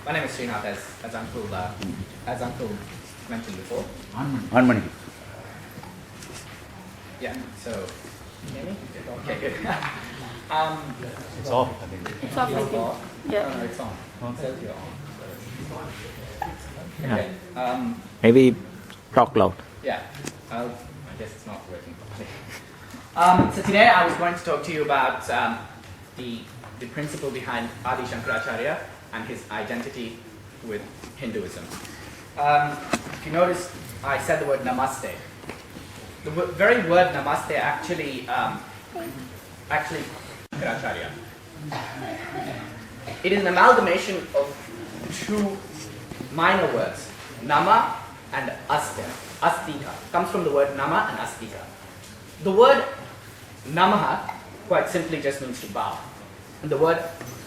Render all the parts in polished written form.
My name is Srinath, as Uncle mentioned before. Anmani. Yeah, so, can you hear me? Okay, good. It's off, I think. It's off, I think. Yeah. No, it's on. It says you're on. Yeah. Okay. Maybe talk loud. Yeah, I guess it's not working properly. So today I was going to talk to you about the principle behind Adi Shankaracharya and his identity with Hinduism. If you notice, I said the word namaste. The very word namaste actually Shankaracharya. It is an amalgamation of two minor words, nama and aste. Astika comes from the word nama and astika. The word namaha quite simply just means to bow. And the word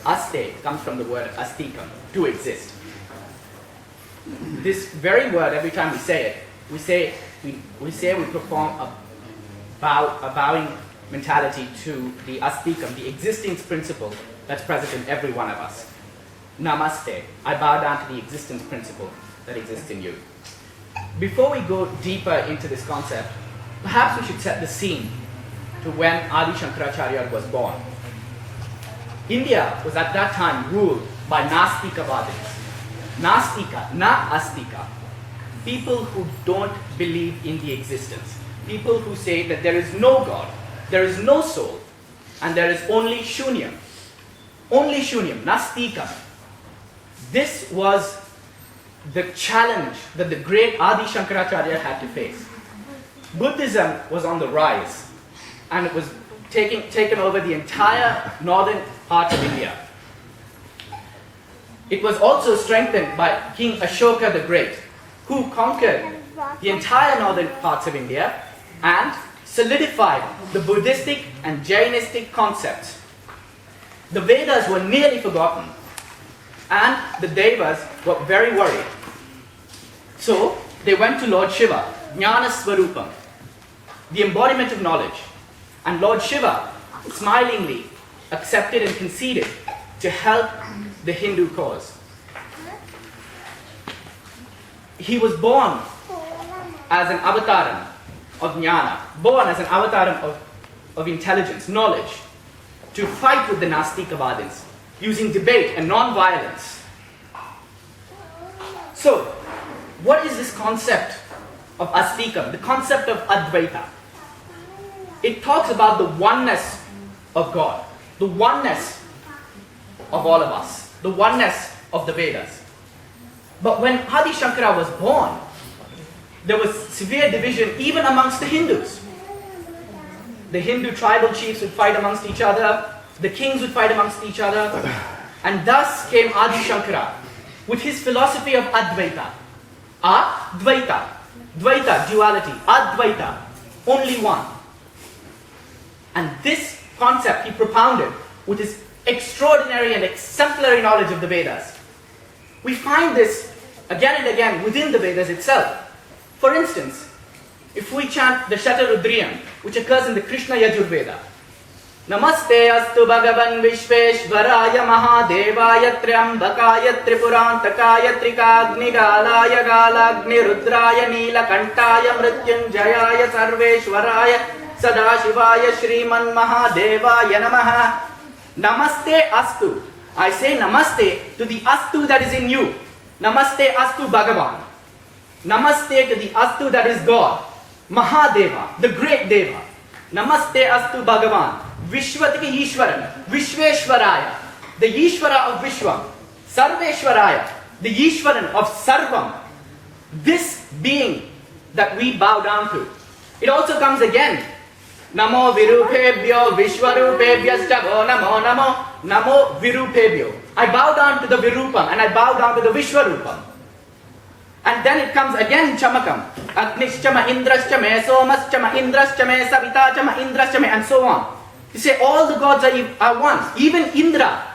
aste comes from the word astikam, to exist. This very word, every time we say it, we perform a bowing mentality to the astikam, the existence principle that's present in every one of us. Namaste, I bow down to the existence principle that exists in you. Before we go deeper into this concept, perhaps we should set the scene to when Adi Shankaracharya was born. India was at that time ruled by Nastikavadins. Nastika, na astika. People who don't believe in the existence. People who say that there is no God, there is no soul, and there is only shunyam. Only shunyam, nastika. This was the challenge that the great Adi Shankaracharya had to face. Buddhism was on the rise, and it was taken over the entire northern part of India. It was also strengthened by King Ashoka the Great, who conquered the entire northern parts of India and solidified the Buddhistic and Jainistic concepts. The Vedas were nearly forgotten, and the Devas were very worried. So they went to Lord Shiva, Jnana Swarupam, the embodiment of knowledge. And Lord Shiva smilingly accepted and conceded to help the Hindu cause. He was born as an avataram of jnana, born as an avataram of intelligence, knowledge, to fight with the Nastikavadins, using debate and non-violence. So, what is this concept of astikam, the concept of Advaita? It talks about the oneness of God, the oneness of all of us, the oneness of the Vedas. But when Adi Shankara was born, there was severe division even amongst the Hindus. The Hindu tribal chiefs would fight amongst each other, the kings would fight amongst each other, and thus came Adi Shankara with his philosophy of Advaita. Advaita, Dvaita, duality, Advaita, only one. And this concept he propounded with his extraordinary and exemplary knowledge of the Vedas. We find this again and again within the Vedas itself. For instance, if we chant the Shatarudriyam, which occurs in the Krishna Yajurveda, Namaste astu bhagavan vishveshvaraya mahadevaya triambakaya tripurantakaya trikagnigalaya galagni rudraya neelakantaya mrityunjayaya sarveshwaraya sadashivaya shriman mahadevaya namaha. Namaste astu. I say namaste to the astu that is in you. Namaste astu Bhagavan. Namaste to the astu that is God. Mahadeva, the great Deva. Namaste astu Bhagavan. Vishvatiki Ishwaran. Vishveshwaraya, the Ishwara of Vishwam. Sarveshwaraya, the Ishwaran of Sarvam. This being that we bow down to. It also comes again. Namo virupebhyo vishwarupebhyascha namo namo namo virupebhyo. I bow down to the Virupam and I bow down to the Vishwarupam. And then it comes again Chamakam. Agnishchama indraschame somaschama indraschame savitachama indraschame, and so on. You say all the gods are one. Even Indra.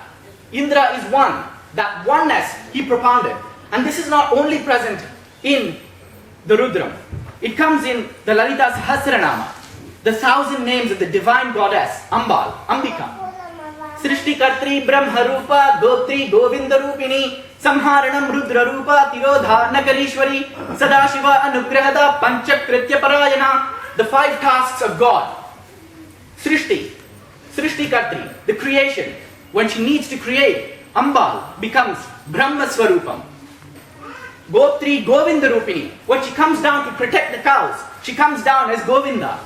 Indra is one. That oneness he propounded. And this is not only present in the Rudram. It comes in the Lalita Sahasranama, the 1,000 names of the divine goddess, Ambal, Ambika. Srishti Kartri Brahmarupa Gotri Govindarupini Samharanam Rudra Rupa Tirodha Nakarishwari Sadashiva Anugrahada Panchakritya Parayana. The 5 tasks of God. Srishti Kartri, the creation. When she needs to create, Ambal becomes Brahma Swarupam. Goptri Govinda Rupini. When she comes down to protect the cows, she comes down as Govinda.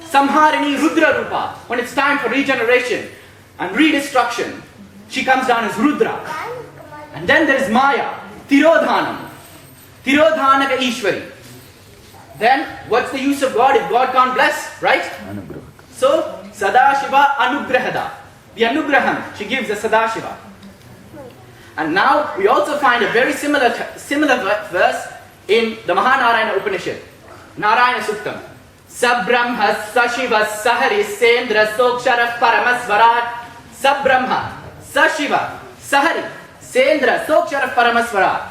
Samharini Rudra Rupa. When it's time for regeneration and redestruction, she comes down as Rudra. And then there is Maya, Tirodhanam. Tirodhanaka Ishwari. Then, what's the use of God if God can't bless, right? So, Sadashiva Anugrahada. The Anugraham she gives as Sadashiva. And now, we also find a very similar verse in the Mahanarayana Upanishad. Narayana Suktam. Sabrahma Sashiva Sahari Sendra Sokshara Paramasvarat. Sabrahma, Sashiva, Sahari, Sendra, Sokshara Paramasvarat.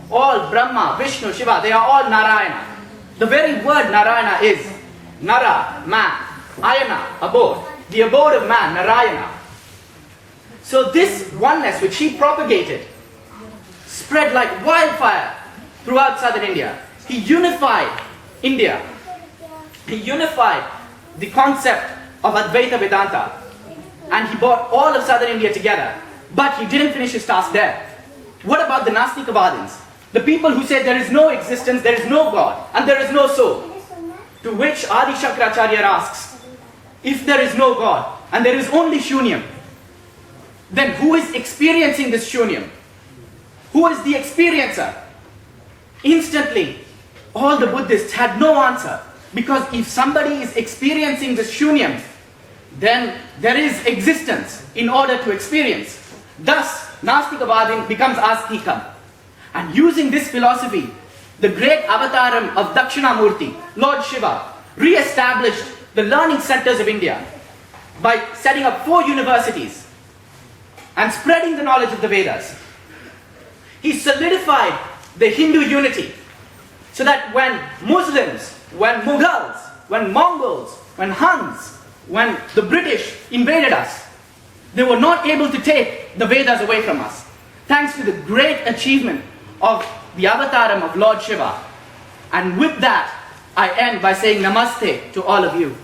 All Brahma, Vishnu, Shiva, they are all Narayana. The very word Narayana is Nara, man, Ayana, abode. The abode of man, Narayana. So this oneness which he propagated spread like wildfire throughout southern India. He unified India. He unified the concept of Advaita Vedanta. And he brought all of southern India together. But he didn't finish his task there. What about the Nastikavadins? The people who say there is no existence, there is no God, and there is no soul. To which Adi Shankara asks, if there is no God, and there is only Shunyam, then who is experiencing this Shunyam? Who is the experiencer? Instantly, all the Buddhists had no answer. Because if somebody is experiencing this Shunyam, then there is existence in order to experience. Thus, Nastikavadin becomes Astikam. And using this philosophy, the great avataram of Dakshinamurti, Lord Shiva, re-established the learning centers of India by setting up 4 universities and spreading the knowledge of the Vedas. He solidified the Hindu unity so that when Muslims, when Mughals, when Mongols, when Huns, when the British invaded us, they were not able to take the Vedas away from us. Thanks to the great achievement of the avataram of Lord Shiva. And with that, I end by saying namaste to all of you.